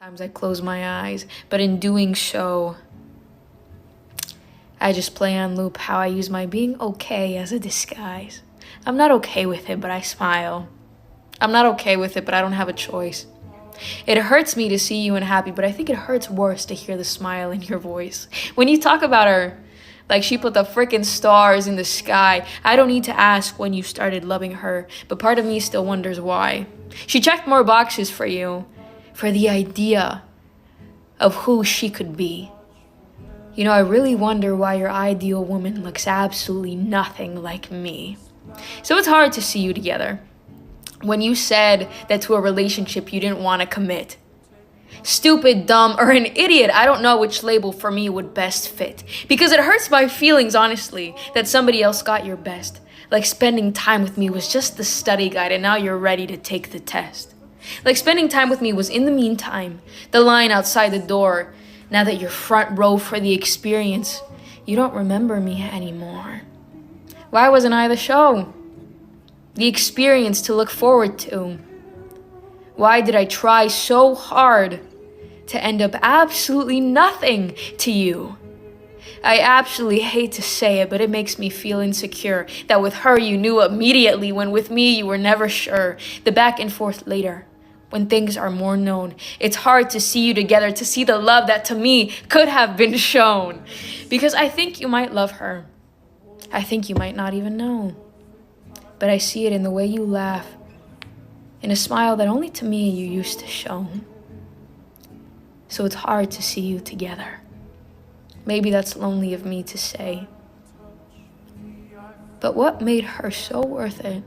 Sometimes I close my eyes, but in doing so, I just play on loop how I use my being okay as a disguise. I'm not okay with it, but I smile. I'm not okay with it, but I don't have a choice. It hurts me to see you unhappy, but I think it hurts worse to hear the smile in your voice. When you talk about her, like she put the frickin' stars in the sky, I don't need to ask when you started loving her, but part of me still wonders why. She checked more boxes for you, for the idea of who she could be. You know, I really wonder why your ideal woman looks absolutely nothing like me. So it's hard to see you together. When you said that to a relationship you didn't want to commit. Stupid, dumb, or an idiot, I don't know which label for me would best fit. Because it hurts my feelings, honestly, that somebody else got your best. Like spending time with me was just the study guide and now you're ready to take the test. Like spending time with me was in the meantime, the line outside the door. Now that you're front row for the experience, you don't remember me anymore. Why wasn't I the show? The experience to look forward to. Why did I try so hard to end up absolutely nothing to you? I absolutely hate to say it, but it makes me feel insecure that with her you knew immediately when with me you were never sure. The back and forth later, when things are more known. It's hard to see you together, to see the love that to me could have been shown. Because I think you might love her. I think you might not even know. But I see it in the way you laugh, in a smile that only to me you used to show. So it's hard to see you together. Maybe that's lonely of me to say. But what made her so worth it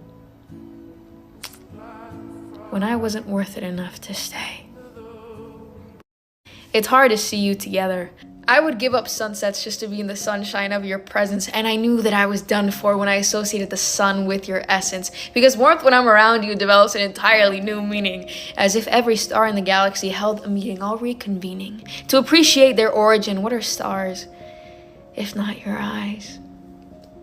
when I wasn't worth it enough to stay? It's hard to see you together. I would give up sunsets just to be in the sunshine of your presence, and I knew that I was done for when I associated the sun with your essence, because warmth when I'm around you develops an entirely new meaning, as if every star in the galaxy held a meeting, all reconvening, to appreciate their origin. What are stars, if not your eyes?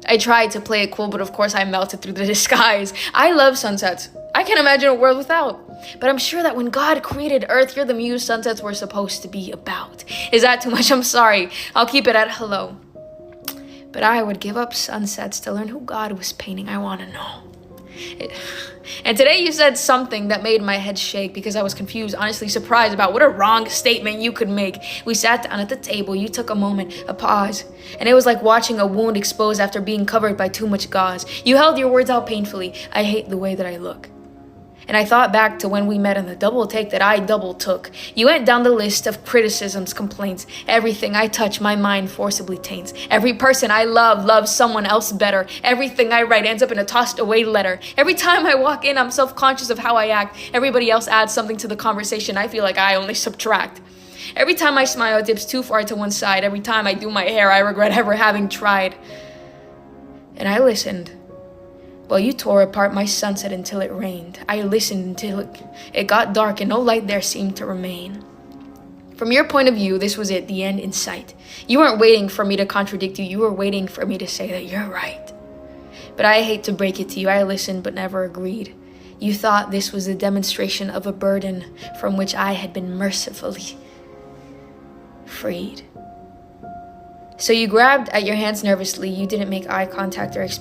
I tried to play it cool, but of course I melted through the disguise. I love sunsets. I can't imagine a world without. But I'm sure that when God created Earth, you're the muse sunsets were supposed to be about. Is that too much? I'm sorry. I'll keep it at hello. But I would give up sunsets to learn who God was painting. I want to know. And today you said something that made my head shake because I was confused, honestly surprised about what a wrong statement you could make. We sat down at the table, you took a moment, a pause, and it was like watching a wound exposed after being covered by too much gauze. You held your words out painfully. I hate the way that I look. And I thought back to when we met in the double take that I double took. You went down the list of criticisms, complaints. Everything I touch, my mind forcibly taints. Every person I love loves someone else better. Everything I write ends up in a tossed away letter. Every time I walk in, I'm self-conscious of how I act. Everybody else adds something to the conversation. I feel like I only subtract. Every time I smile, it dips too far to one side. Every time I do my hair, I regret ever having tried. And I listened. Well, you tore apart my sunset until it rained. I listened until it got dark and no light there seemed to remain. From your point of view, this was it, the end in sight. You weren't waiting for me to contradict you. You were waiting for me to say that you're right. But I hate to break it to you. I listened but never agreed. You thought this was a demonstration of a burden from which I had been mercifully freed. So you grabbed at your hands nervously. You didn't make eye contact or expect